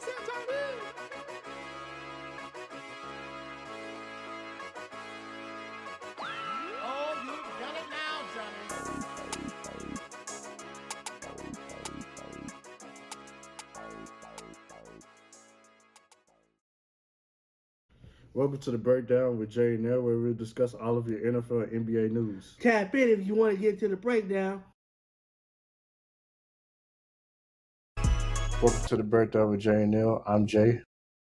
Oh, you've done it now, Johnny. Welcome to the Breakdown with Jay and Nell, where we'll discuss all of your NFL and NBA news. Tap in if you want to get to the breakdown. Welcome to the Breakdown with Jay and Nell. I'm Jay.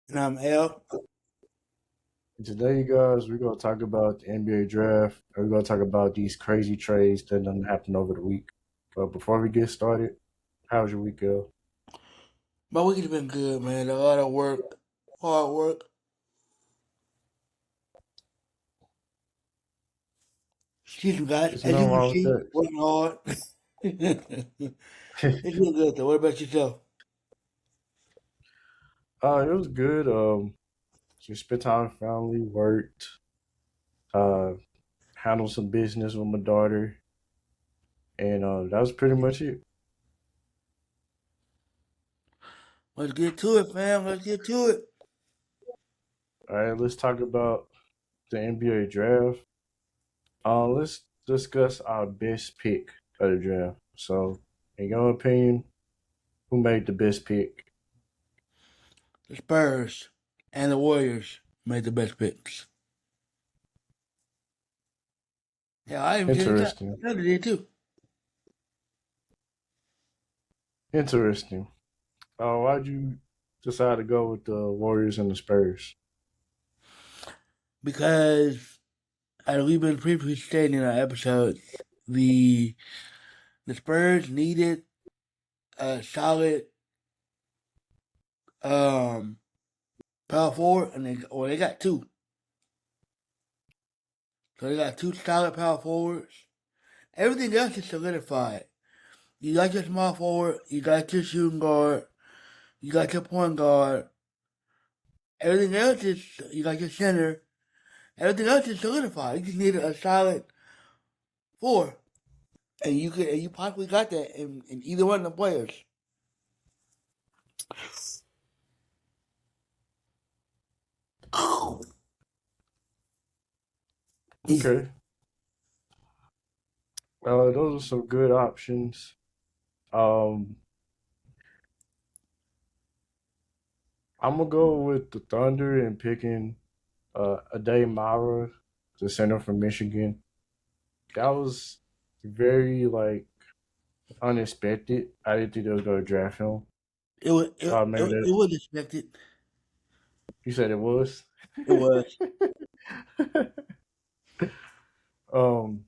And I'm L. And today, you guys, we're going to talk about the NBA draft. And we're going to talk about these crazy trades that done happened over the week. But before we get started, how was your week, L? My week has been good, man. A lot of work, hard work. Excuse me, guys. There's As you nothing can wrong with see, that. working hard. It's been good, though. What about yourself? It was good. Just spent time with family, worked, handled some business with my daughter, and that was pretty much it. Let's get to it, fam. Let's get to it. All right, let's talk about the NBA draft. Let's discuss our best pick of the draft. So, in your opinion, who made the best pick? The Spurs and the Warriors made the best picks. Yeah, I even Interesting. did too. Interesting. Why'd you decide to go with the Warriors and the Spurs? Because, as we've been previously stating in our episodes, the Spurs needed a solid power forward, and they got two. So they got two solid power forwards. Everything else is solidified. You got your small forward, you got your shooting guard, you got your point guard. Everything else is, you got your center. Everything else is solidified. You just need a solid four, and you possibly got that in either one of the players. Okay. Those are some good options. Um, I'm gonna go with the Thunder and picking Ade Mara, the center from Michigan. That was very unexpected. I didn't think they was gonna draft him. It was Maybe that it was expected. you said it was. It was. um,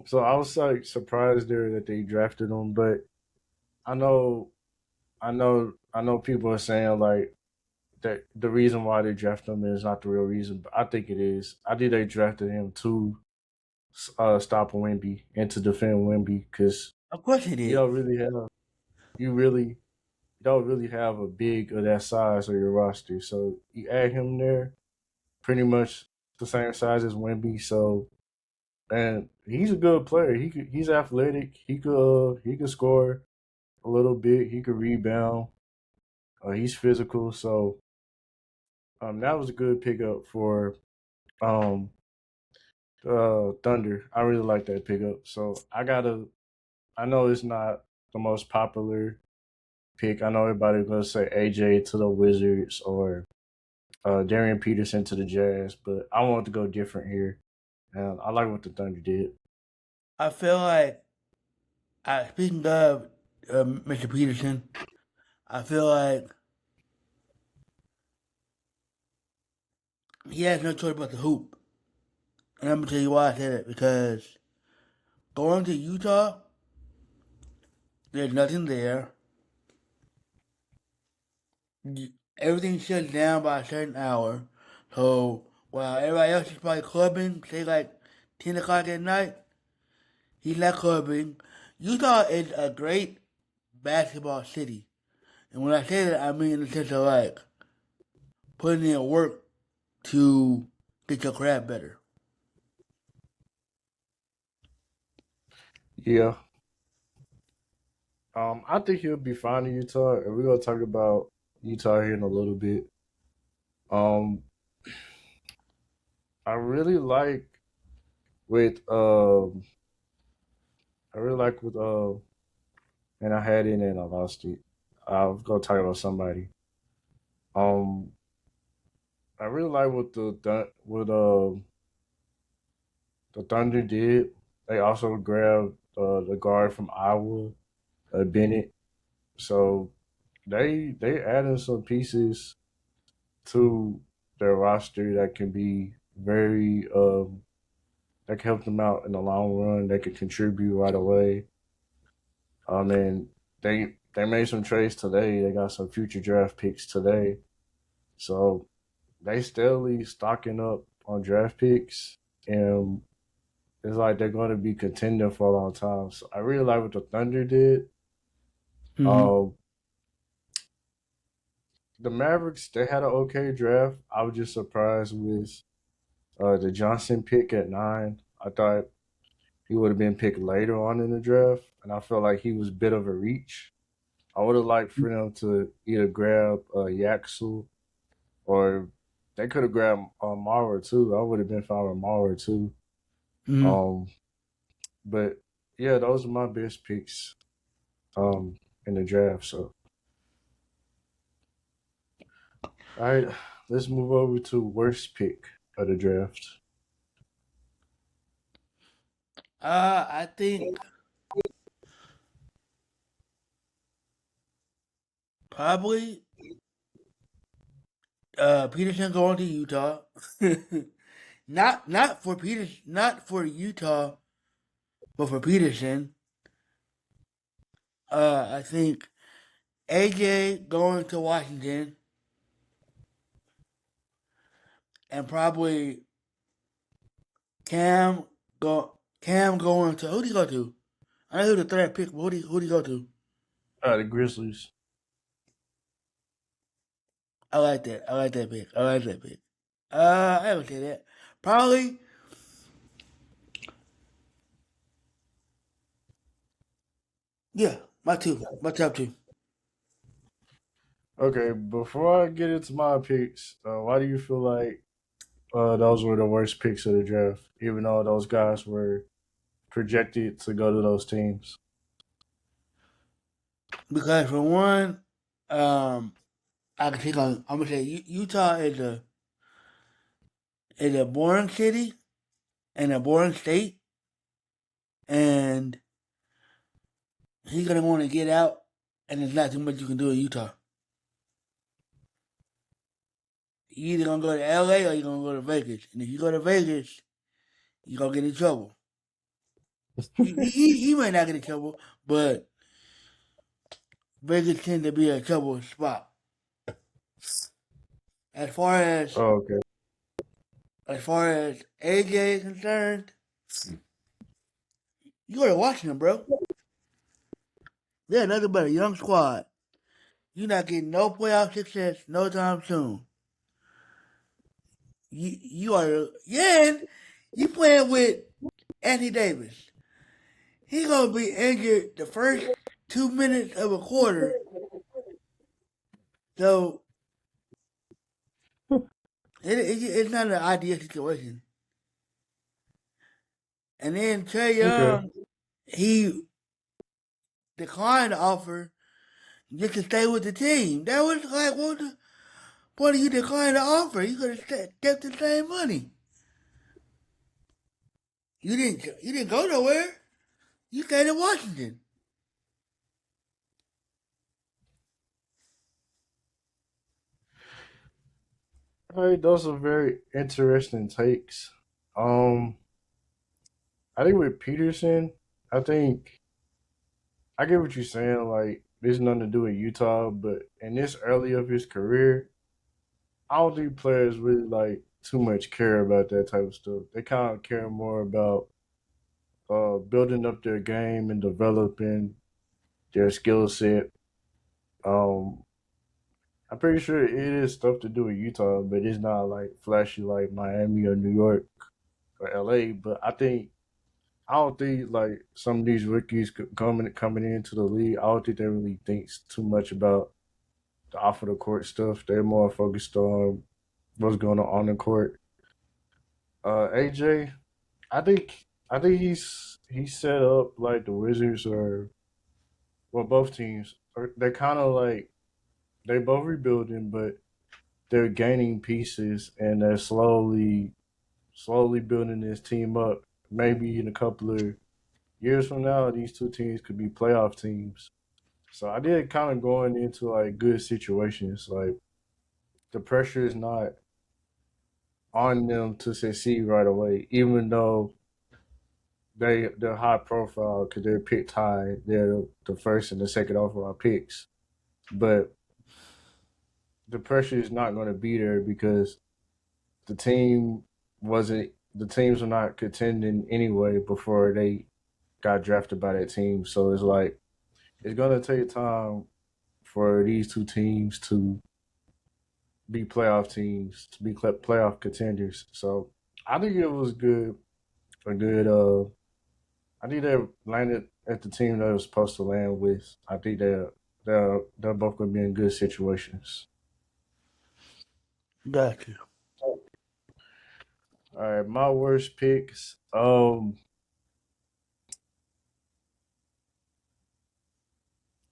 so I was like surprised there that they drafted him, but I know, I know people are saying like that the reason why they drafted him is not the real reason, but I think it is. I think they drafted him to stop Wemby and to defend Wemby because Of course it you is. don't really have you really don't really have a big of that size on your roster. So you add him there, pretty much the same size as Wemby. So and he's a good player. He's athletic. He could score a little bit. He could rebound. He's physical. So that was a good pickup for um Thunder. I really like that pickup. So I know it's not the most popular pick. I know everybody's gonna say AJ to the Wizards or Darian Peterson to the Jazz, but I want to go different here. And I like what the Thunder did. I feel like, speaking of Mr. Peterson, I feel like he has no choice but to hoop. And I'm going to tell you why I say that. Because going to Utah, there's nothing there. Everything shuts down by a certain hour. So while everybody else is probably clubbing, say like 10 o'clock at night, he's not clubbing. Utah is a great basketball city. And when I say that, I mean in the sense of like putting in work to get your craft better. Yeah. I think he'll be fine in Utah, and we're gonna talk about Utah here in a little bit. Um, I really like with I really like with and I had it and I lost it. I was gonna talk about somebody. Um, I really like what the Thunder did. They also grabbed the guard from Iowa, Bennett. So they added some pieces to their roster that can be very that can help them out in the long run. They could contribute right away. And they made some trades today. They got some future draft picks today. So they steadily stocking up on draft picks, and it's like they're going to be contending for a long time. So I really like what the Thunder did. Mm-hmm. Um, the Mavericks, they had an okay draft. I was just surprised with the Johnson pick at 9. I thought he would have been picked later on in the draft, and I felt like he was a bit of a reach. I would have liked for them to either grab Yaxel, or they could have grabbed Mara too. I would have been fine with Mara too. Mm-hmm. Um, but yeah, those are my best picks in the draft. So all right, let's move over to worst pick of the draft. I think probably Peterson going to Utah. Not for not for Utah, but for Peterson. I think AJ going to Washington, and probably Cam Cam going to, who do you go to? I know who the third pick, but who do you go to? The Grizzlies. I like that. I like that pick. I like that pick. I would say that. Probably, yeah, my top two. Okay, before I get into my picks, why do you feel like those were the worst picks of the draft, even though those guys were projected to go to those teams? Because for one, um, I can take on. I'm gonna say Utah is a boring city and a boring state, and he's gonna want to get out, and there's not too much you can do in Utah. You either gonna go to LA or you're gonna go to Vegas, and if you go to Vegas, you're gonna get in trouble. He may not get in trouble, but Vegas tends to be a trouble spot. As far as Oh, okay. as far as AJ is concerned, you go to Washington, bro. They're nothing but a young squad. You're not getting no playoff success no time soon. You are, yeah, and you playing with Anthony Davis. He gonna be injured the first 2 minutes of a quarter. So it's not an ideal situation. And then Trey Okay. Young, he declined the offer just to stay with the team. That was like, what the point of you declining the offer? You could have kept the same money. You didn't go nowhere. You stayed in Washington. All right, those are very interesting takes. Um, I think with Peterson, I think I get what you're saying. Like, there's nothing to do with Utah, but in this early of his career, I don't think players really like too much care about that type of stuff. They kind of care more about building up their game and developing their skill set. Um, I'm pretty sure it is stuff to do with Utah, but it's not like flashy like Miami or New York or LA. But I don't think like some of these rookies coming into the league. I don't think they really thinks too much about the off of the court stuff. They're more focused on what's going on the court. AJ, I think he's set up like the Wizards or well both teams. They're kind of like they both rebuilding, but they're gaining pieces and they're slowly building this team up. Maybe in a couple of years from now, these two teams could be playoff teams. So I did kind of going into like good situations. Like the pressure is not on them to succeed right away, even though they're high profile because they're picked high. They're the first and the second overall picks, but the pressure is not going to be there because the team wasn't. The teams were not contending anyway before they got drafted by that team. So it's like it's going to take time for these two teams to be playoff teams, to be playoff contenders. So I think it was good, a good. I think they landed at the team that was supposed to land with. I think they're both going to be in good situations. Got you. All right, my worst picks.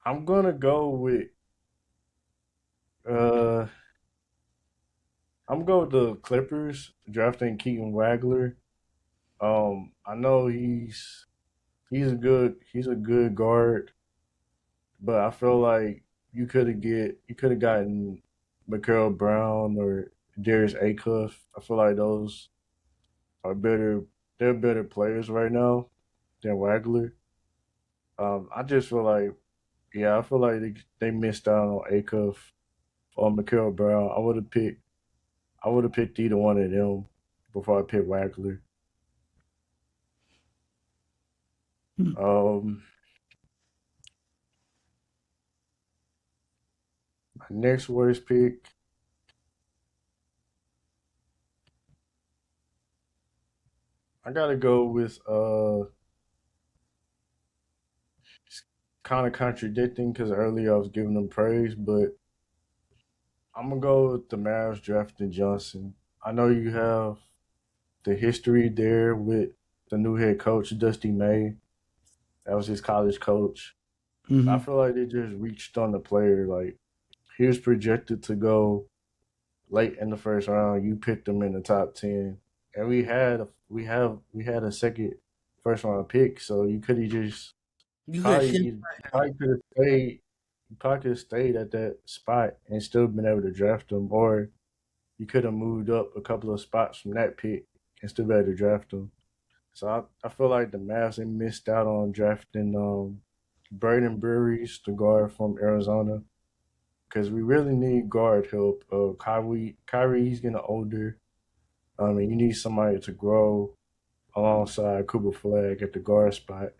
I'm gonna go with uh, I'm gonna go with the Clippers drafting Keaton Wagler. I know he's a good guard, but I feel like you could have gotten Mikael Brown or Darius Acuff. I feel like those are better. They're better players right now than Wagler. I just feel like I feel like they missed out on Acuff or Mikael Brown. I would have picked either one of them before I picked Wagler. Hmm. Um, my next worst pick. I gotta go with it's kind of contradicting because earlier I was giving them praise, but I'm gonna go with the Mavs drafting Johnson. I know you have the history there with the new head coach Dusty May. That was his college coach. I Mm-hmm. feel like they just reached on the player. Like he was projected to go late in the first round. You picked him in the top 10, and we had a second first round pick. So you could have just You could probably sit you probably could have stayed. You probably could have stayed at that spot and still been able to draft him, or you could have moved up a couple of spots from that pick and still be able to draft him. So I feel like the Mavs they missed out on drafting Braden Burries, the guard from Arizona, because we really need guard help. Kyrie, he's getting older. And you need somebody to grow alongside Cooper Flag at the guard spot.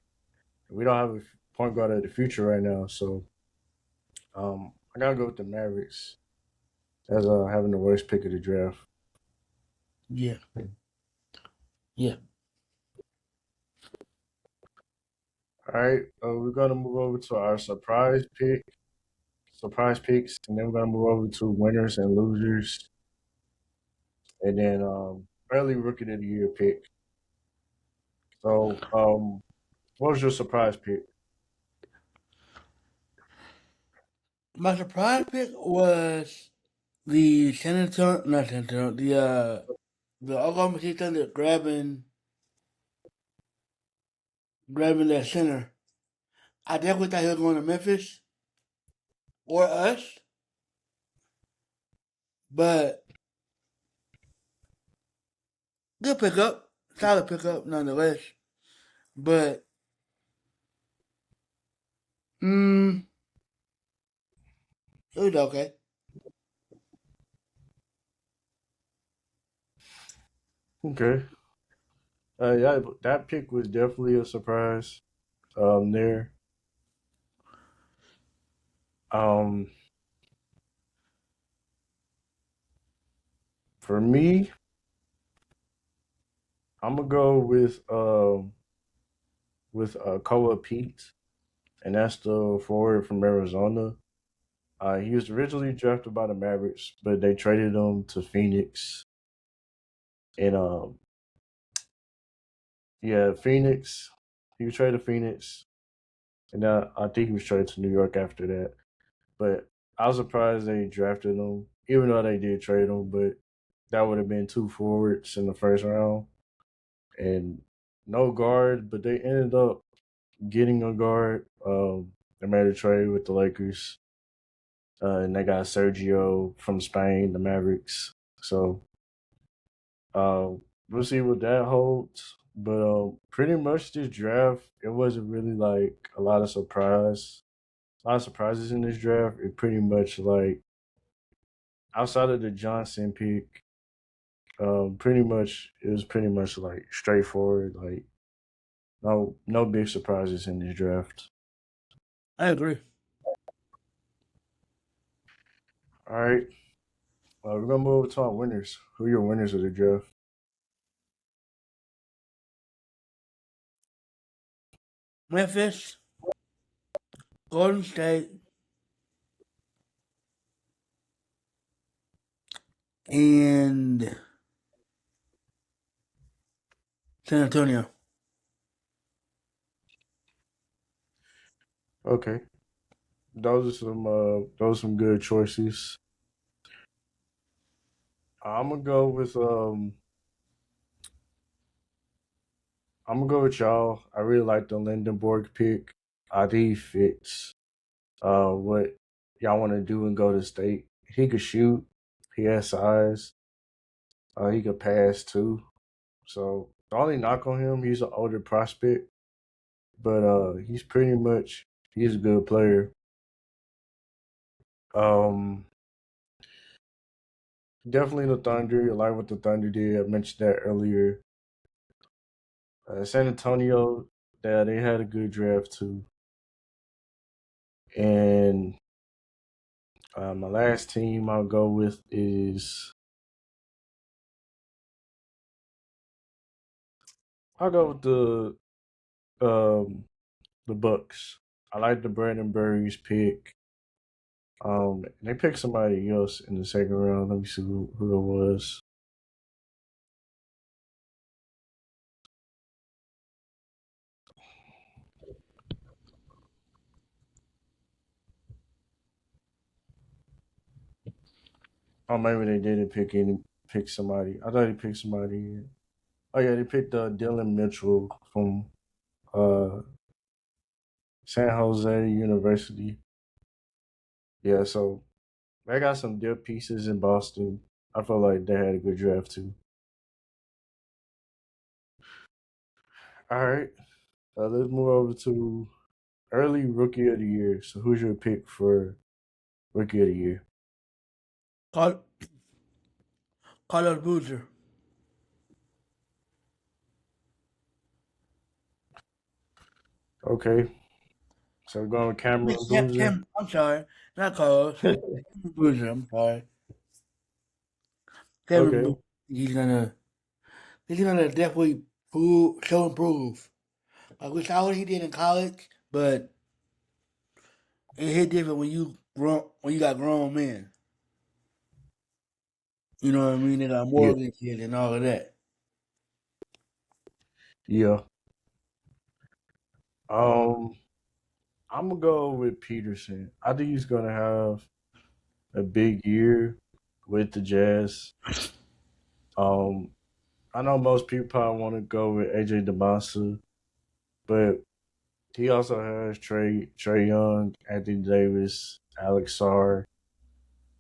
We don't have a point guard of the future right now, so I gotta go with the Mavericks as having the worst pick of the draft. yeah. Yeah. All right, we're gonna move over to our surprise picks, and then we're gonna move over to winners and losers, and then early rookie of the year pick. So, what was your surprise pick? My surprise pick was the San Antonio, not San Antonio, the Oklahoma City Thunder grabbing that center. I definitely thought he was going to Memphis or us, but good pickup, solid pickup nonetheless. But mm, it was okay. Okay, yeah, that pick was definitely a surprise. There, um, for me, I'm gonna go with Koa Pete, and that's the forward from Arizona. He was originally drafted by the Mavericks, but they traded him to Phoenix. And yeah, Phoenix. He was traded to Phoenix, and I think he was traded to New York after that. But I was surprised they drafted him, even though they did trade him. But that would have been two forwards in the first round and no guard. But they ended up getting a guard. They made a trade with the Lakers, and they got Sergio from Spain, the Mavericks. So uh, we'll see what that holds. But pretty much this draft, it wasn't really like a lot of surprises in this draft. It pretty much like outside of the Johnson pick, pretty much it was pretty much like straightforward. Like no big surprises in this draft. I agree. All right, we're gonna move over to our winners. Who are your winners of the draft? Memphis, Golden State, and San Antonio. Okay, those are some good choices. I'm gonna go with I'm gonna go with y'all. I really like the Lindenborg pick. I think he fits what y'all want to do and go to state. He could shoot. He has size. He could pass too. So the only knock on him, he's an older prospect, but he's a good player. Um, Definitely the Thunder. I like what the Thunder did. I mentioned that earlier. San Antonio, yeah, they had a good draft too. And my last team I'll go with is I'll go with the Bucks. I like the Brandon Burries pick. They picked somebody else in the second round. Let me see who it was. Oh, maybe they didn't pick somebody. I thought they picked somebody. Oh yeah, they picked Dylan Mitchell from uh, San Jose University. Yeah, so they got some depth pieces in Boston. I feel like they had a good draft too. All right, let's move over to early rookie of the year. So who's your pick for rookie of the year? Carlos Boozer. Okay, so we're going with I mean, Cameron Boozer. I'm sorry, not Carlos. Boozer. I'm sorry. Kevin Okay, Boozer. He's gonna definitely show improve. Like we saw what he did in college, but it hit different when you got grown men. You know what I mean? They got yeah, Morgan kid and all of that. yeah. Um, I'm gonna go with Peterson. I think he's gonna have a big year with the Jazz. Um, I know most people probably want to go with AJ DeMassa, but he also has Trey Young, Anthony Davis, Alex Sarr.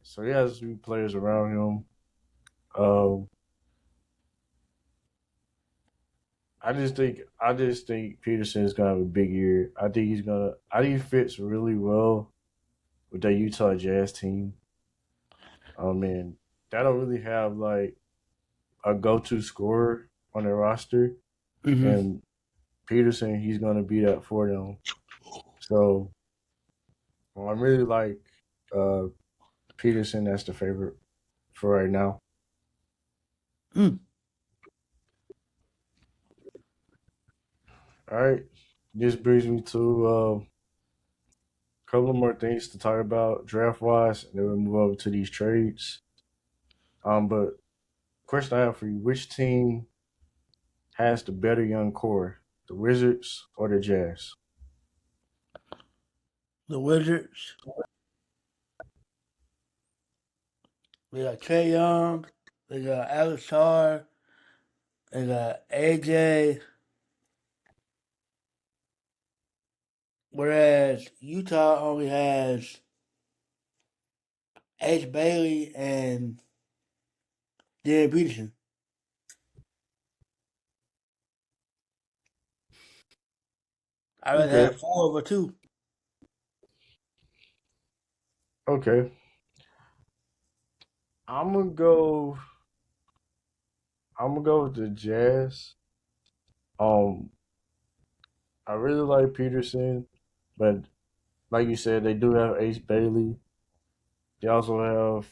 So he has a few players around him. Um, I just think Peterson is gonna have a big year. I think he fits really well with that Utah Jazz team. And they don't really have like a go-to scorer on their roster, Mm-hmm. and Peterson, he's gonna be that for them. So I really like uh, Peterson as the favorite for right now. Mm. All right, this brings me to couple more things to talk about draft wise, and then we'll move over to these trades. But question I have for you: which team has the better young core, the Wizards or the Jazz? The Wizards. They got Trey Young. They got Alex Carr. They got AJ. Whereas Utah only has H. Bailey and Darren Peterson. I rather Okay, have 4/2. okay. I'm gonna go. I'm gonna go with the Jazz. Um, I really like Peterson, but like you said, they do have Ace Bailey. They also have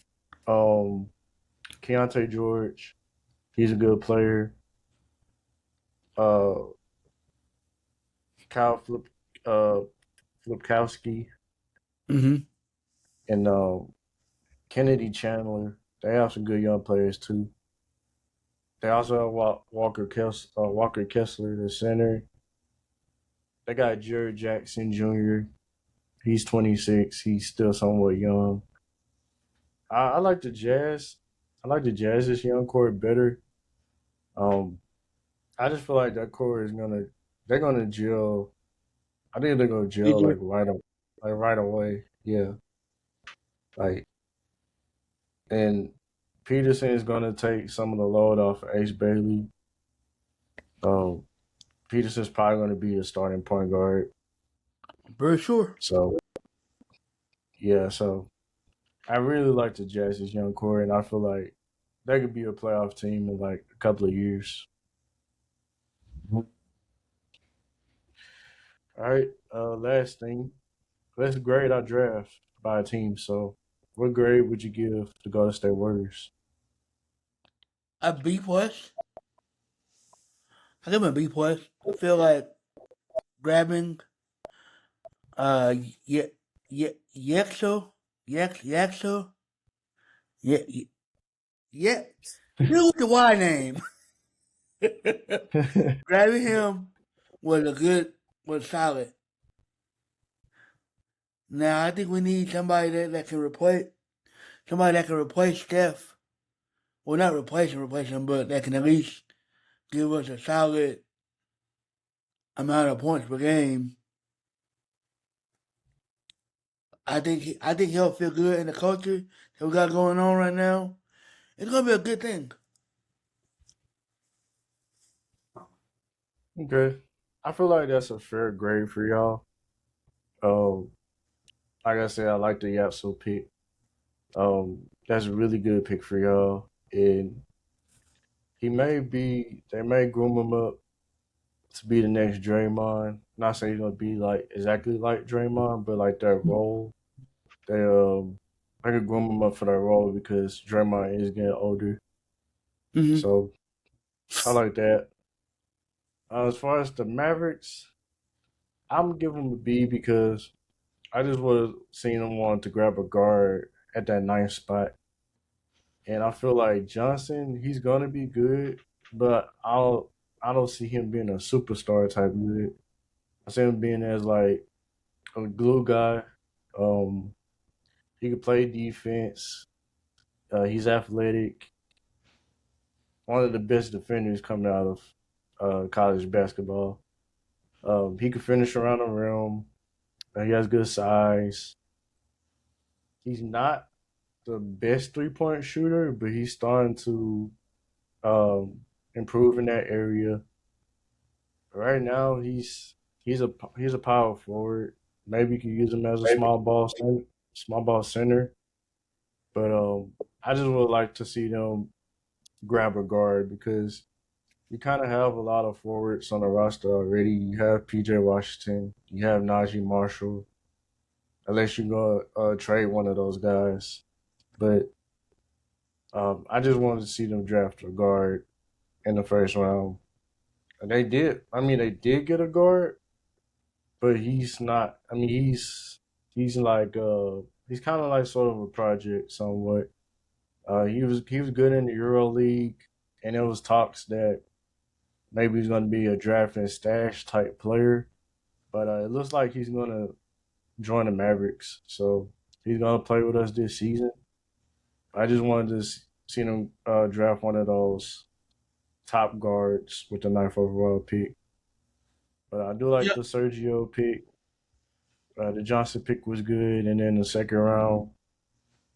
Keontae George. He's a good player. Uh, Kyle uh, Flipkowski Mm-hmm. and Kennedy Chandler. They have some good young players too. They also have Walker Kessler, the center. They got Jared Jackson Jr. He's 26. He's still somewhat young. I like the Jazz. I like the Jazz's young core better. Um, I just feel like that core is they're gonna gel. I think they're gonna gel AJ. like right away. Yeah, like and Peterson is gonna take some of the load off of Ace Bailey. Um, Peterson's probably gonna be a starting point guard. Very sure. So yeah, so I really like the Jazz's young core, and I feel like they could be a playoff team in like a couple of years. All right, last thing, let's grade our draft by a team. So, what grade would you give the Golden State Warriors? A B plus. I give him a B plus. I feel like grabbing yeah Yexo Yaxo yeah yeah deal with the Y name. Grabbing him was solid. Now I think we need that can replace Steph. Well, not replace him, but that can at least give us a solid amount of points per game. I think he'll feel good in the culture that we got going on right now. It's gonna be a good thing. Okay, I feel like that's a fair grade for y'all. Um, like I said, I like the Yapso pick. That's a really good pick for y'all, and they may groom him up to be the next Draymond. Not saying he's gonna be like exactly like Draymond, but like that role. They I could groom him up for that role because Draymond is getting older. Mm-hmm. So I like that. As far as the Mavericks, I'm giving them a B because I just was seeing them want to grab a guard at that ninth spot. And I feel like Johnson, he's gonna be good, but I don't see him being a superstar type good. I see him being as like a glue guy. Um, he can play defense. He's athletic. One of the best defenders coming out of college basketball. He can finish around the rim. He has good size. He's not the best 3-point shooter, but he's starting to um, improve in that area. Right now, he's a power forward. Maybe you could use him as a small ball center. But I just would like to see them grab a guard because you kind of have a lot of forwards on the roster already. You have PJ Washington, you have Najee Marshall, unless you go trade one of those guys. But I just wanted to see them draft a guard in the first round. And they did. I mean, they did get a guard, but he's not. I mean, He's like he's kind of like sort of a project somewhat. He was good in the Euro League, and there was talks that maybe he's going to be a draft and stash type player. But it looks like he's going to join the Mavericks, so he's going to play with us this season. I just wanted to see him draft one of those top guards with the ninth overall pick. But I do like Yeah. the Sergio pick. The Johnson pick was good, and then the second round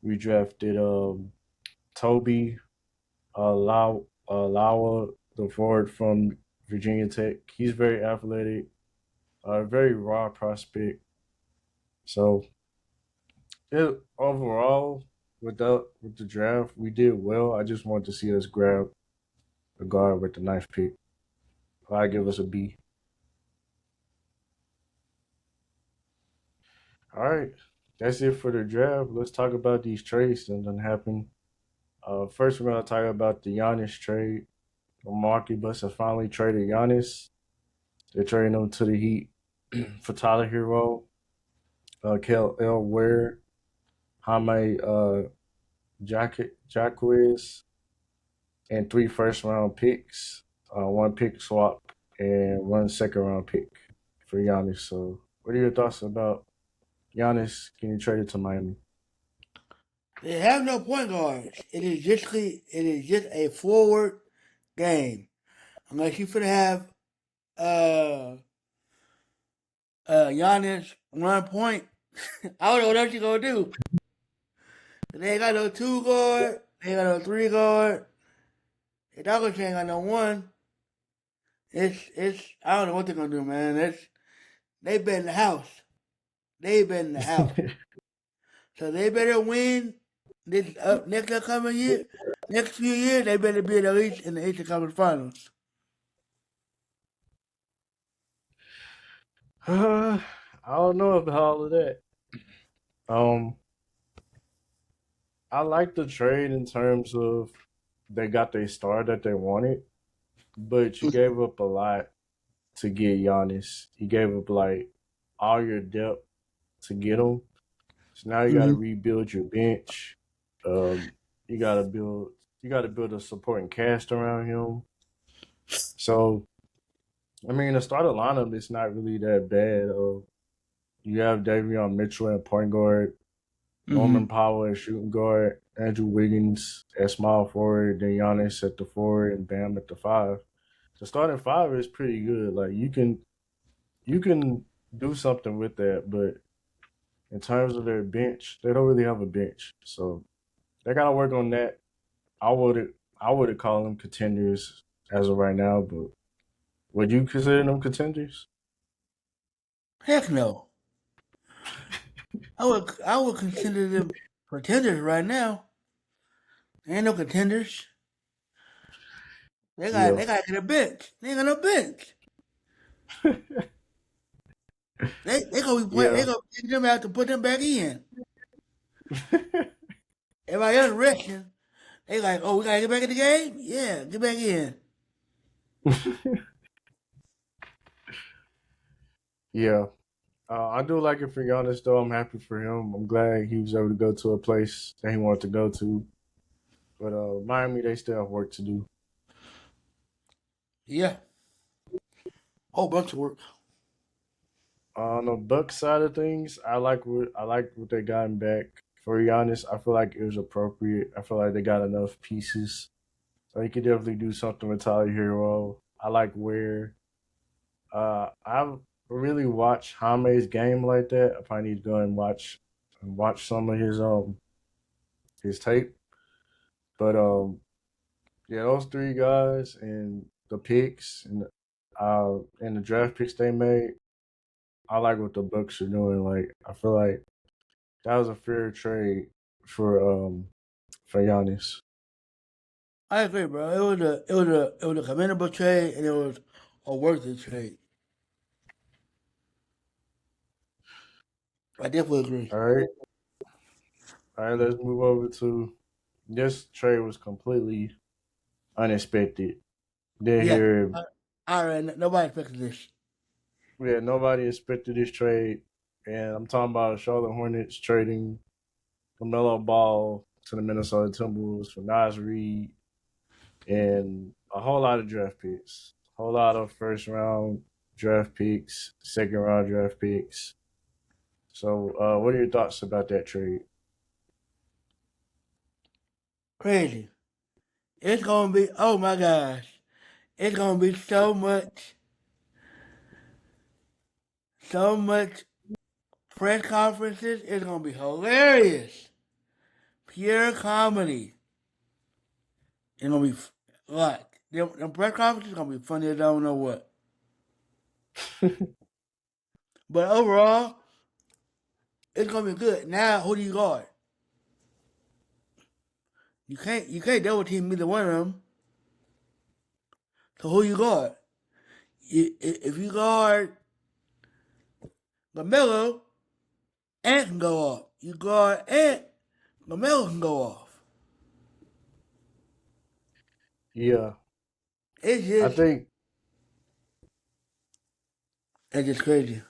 we drafted Toby Lawa, the forward from Virginia Tech. He's very athletic, very raw prospect. So overall, with the draft, we did well. I just wanted to see us grab a guard with the ninth pick. I give us a B. All right, that's it for the draft. Let's talk about these trades that done happened. First, we're gonna talk about the Giannis trade. The Milwaukee Bucks have finally traded Giannis. They're trading him to the Heat for Tyler Hero, Kel L. Ware, Jaime Jacquez, and 3 first-round picks, 1 pick swap, and 1 second-round pick for Giannis. So, what are your thoughts about Giannis getting traded to Miami? They have no point guards. It is just a forward game. Unless you finna have uh Giannis 1 point. I don't know what else you gonna do. They ain't got no 2 guard, they ain't got no 3 guard. They ain't got no 1. It's I don't know what they're gonna do, man. They been in the house. They been in the house. So they better win this next upcoming year. Next few years, they better be at least in the Eastern Conference Finals. I don't know about all of that. Um, I like the trade in terms of they got their star that they wanted, but you gave up a lot to get Giannis. You gave up like all your depth to get him. So now you got to Mm-hmm. rebuild your bench. Um, you got to build a supporting cast around him. So I mean, the starting lineup is not really that bad. You have Davion Mitchell at point guard, Mm-hmm. Norman Powell at shooting guard, Andrew Wiggins at small forward, then Giannis at the forward, and Bam at the 5. The starting 5 is pretty good. Like you can do something with that, but in terms of their bench, they don't really have a bench. So they gotta work on that. I would I would call them contenders as of right now, but would you consider them contenders? Heck no. I would consider them pretenders right now. They ain't no contenders. Yeah. They got to get a bench. They ain't got no bench. They gonna be playing. They Yeah. gonna take them out to put them back in. Everybody else resting. They like, oh, we gotta get back in the game. Yeah, get back in. Yeah. I do like it for Giannis, though. I'm happy for him. I'm glad he was able to go to a place that he wanted to go to. But Miami, they still have work to do. Yeah, whole bunch of work. On the Bucks side of things, I like what they gotten back for Giannis. I feel like it was appropriate. I feel like they got enough pieces, so he could definitely do something with Tyler Hero. I like where I've really watched Jaime's game like that. I probably need to go and watch some of his tape. But yeah, those 3 guys and the picks and the draft picks they made, I like what the Bucks are doing. Like I feel like that was a fair trade for for Giannis. I agree, bro. It was a commendable trade, and it was a worthy trade. I definitely agree. All right, all right. Let's move over to this trade was completely unexpected. Didn't Yeah, hear. I, I nobody expected this. Yeah, nobody expected this trade, and I'm talking about Charlotte Hornets trading LaMelo Ball to the Minnesota Timberwolves for Nas Reed and a whole lot of draft picks, a whole lot of first round draft picks, second round draft picks. So, what are your thoughts about that trade? Crazy. It's gonna be, oh my gosh. It's gonna be so much press conferences. It's gonna be hilarious. Pure comedy. It's gonna be like them press conferences gonna be funny as I don't know what. But overall, it's gonna be good. Now, who do you guard? You can't double team either one of them. So who you guard? If you guard LaMelo, Ant can go off. You guard Ant, LaMelo can go off. Yeah, It's I just think it's just crazy.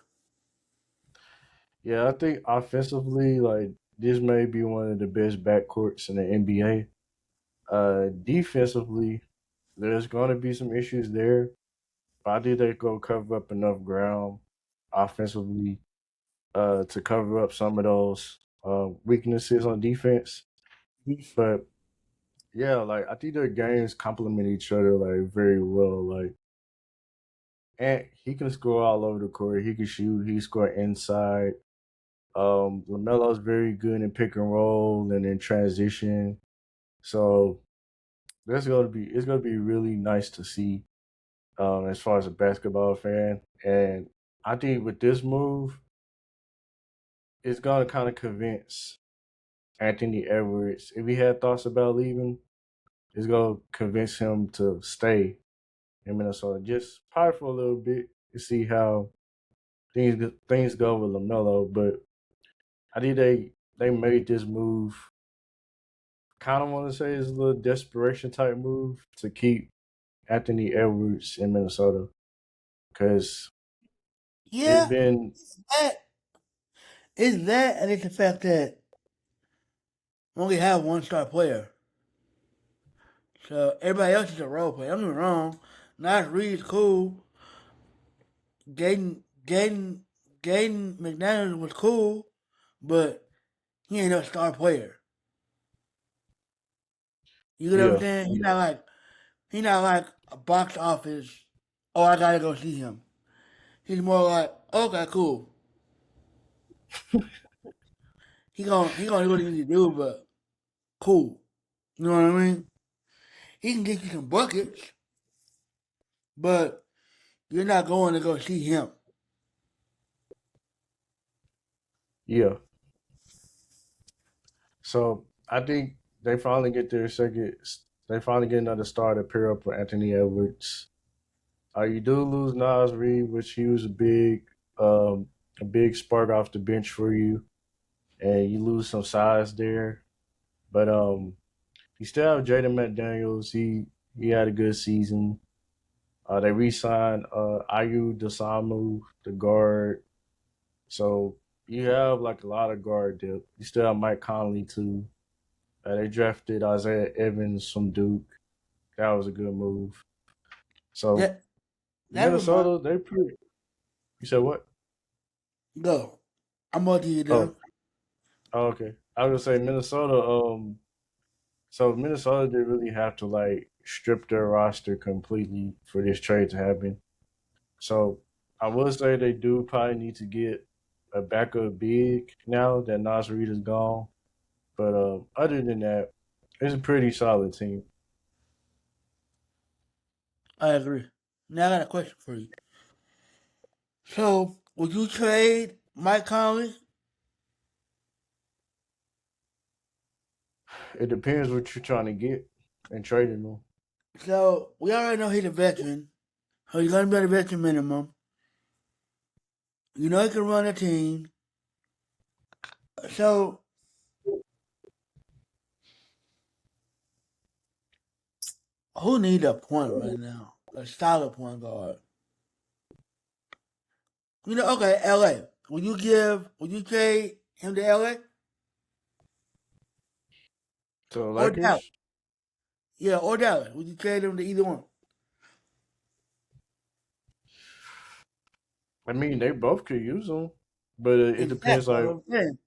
I think offensively, like this may be one of the best backcourts in the NBA. Defensively, there's going to be some issues there, but I think they go cover up enough ground offensively to cover up some of those weaknesses on defense. But yeah, like I think their games complement each other like very well. Like, and he can score all over the court. He can shoot. He can score inside. Lamelo's very good in pick and roll and in transition. So it's gonna be really nice to see as far as a basketball fan. And I think with this move, it's gonna kind of convince Anthony Edwards, if he had thoughts about leaving, it's gonna convince him to stay in Minnesota just probably for a little bit to see how things go with Lamelo. But I think they made this move. Kind of want to say it's a little desperation type move to keep Anthony Edwards in Minnesota because it's Yeah, been that it's that, and it's the fact that we only have one star player, so everybody else is a role player. I'm not wrong. Nas Reed's cool. Gaden Gaden Gaden McDaniels was cool, but he ain't no star player. You get what I'm yeah, saying? He not like a box office. Oh, I gotta go see him. He's more like, okay, cool. He gonna do what he needs to do, but cool. You know what I mean? He can get you some buckets, but you're not going to go see him. yeah. So I think they finally get their second. They finally get another star to pair up with Anthony Edwards. You do lose Nas Reed, which he was um, a big spark off the bench for you, and you lose some size there. But you still have Jaden McDaniels. He had a good season. They re-signed Ayu Dosamu, the guard. So you have like a lot of guard depth. You still have Mike Conley too. They drafted Isaiah Evans from Duke. That was a good move. So That that reminds Minnesota, they pretty. You said what? go. I'm gonna you Oh, done. okay. I was gonna say Minnesota. So Minnesota didn't really have to like strip their roster completely for this trade to happen. So I would say they do probably need to get a backup big now that Nas Reed is gone. But other than that, it's a pretty solid team. I agree. Now I got a question for you. So would you trade Mike Conley? It depends what you're trying to get and trading them. So we already know he's a veteran. So he's gonna be at a veteran minimum. You know he can run a team. So who need a point right now? A solid point guard. You know, okay, LA. would you trade him to LA To the or Dallas? Lakers? Yeah, or Dallas. Would you trade him to either one? I mean, they both could use them, but it depends. Exactly. That's Like what I'm saying.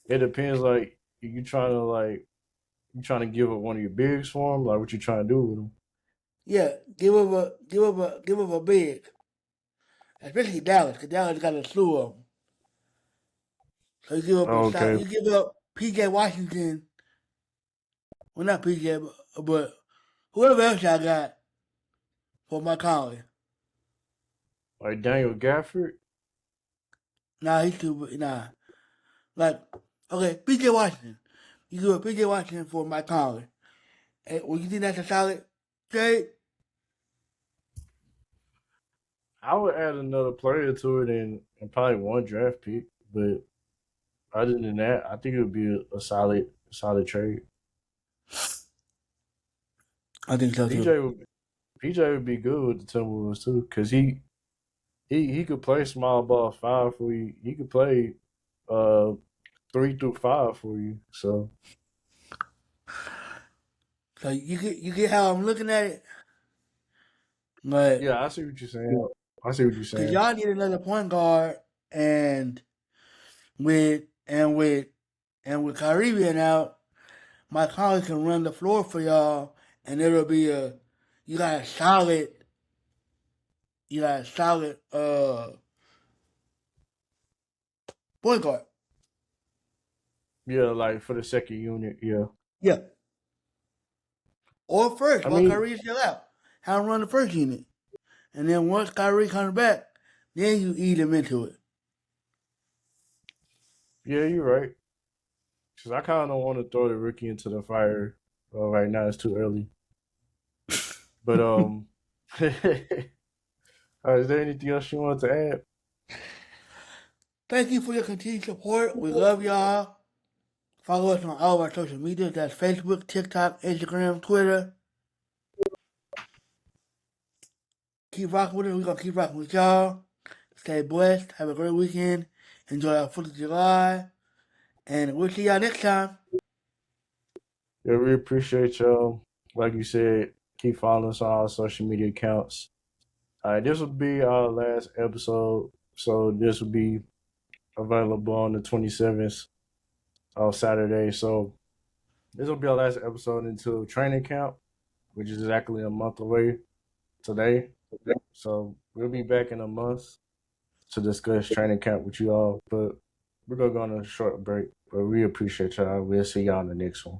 it depends. Like you trying to give up one of your bigs for him. Like what you trying to do with him? Yeah, give up a big, especially Dallas, because Dallas got a slew of them. So you give up a shot. Okay, You give up PJ Washington. Well, not PJ, but whoever else I got for my Conley. like Daniel Gafford. Nah, he's too. Nah, like okay, PJ Washington. You give up PJ Washington for Mike Conley. Hey, well, you think that's a solid trade? I would add another player to it and probably one draft pick, but other than that, I think it would be a solid trade. I think so too. PJ would PJ would be good with the Timberwolves too, because he could play small ball five for you. He could play uh 3 through 5 for you. So So you get how I'm looking at it, but yeah, I see what you're saying. I see what you're because saying. y'all need another point guard, and with and with and with Kyrie being out, Mike Conley can run the floor for y'all, and it'll be you got a solid you got a solid point guard. Yeah, like for the second unit. Yeah, Yeah. Or first I while mean, Kyrie is still out. Have him run the first unit. And then once Kyrie comes back, then you eat him into it. yeah, you're right. Because I kind of don't want to throw the rookie into the fire right now. It's too early. But is there anything else you want to add? Thank you for your continued support. We love y'all. Follow us on all of our social media. That's Facebook, TikTok, Instagram, Twitter. Keep rocking with us. We're going to keep rocking with y'all. Stay blessed. Have a great weekend. Enjoy our 4th of July. And we'll see y'all next time. Yeah, we appreciate y'all. Like you said, keep following us on our social media accounts. This will be our last episode, so this will be available on the 27th of Saturday. So this will be our last episode until training camp, which is exactly a month away today. So we'll be back in a month to discuss training camp with you all. But we're going to go on a short break. But we appreciate y'all. We'll see y'all in the next one.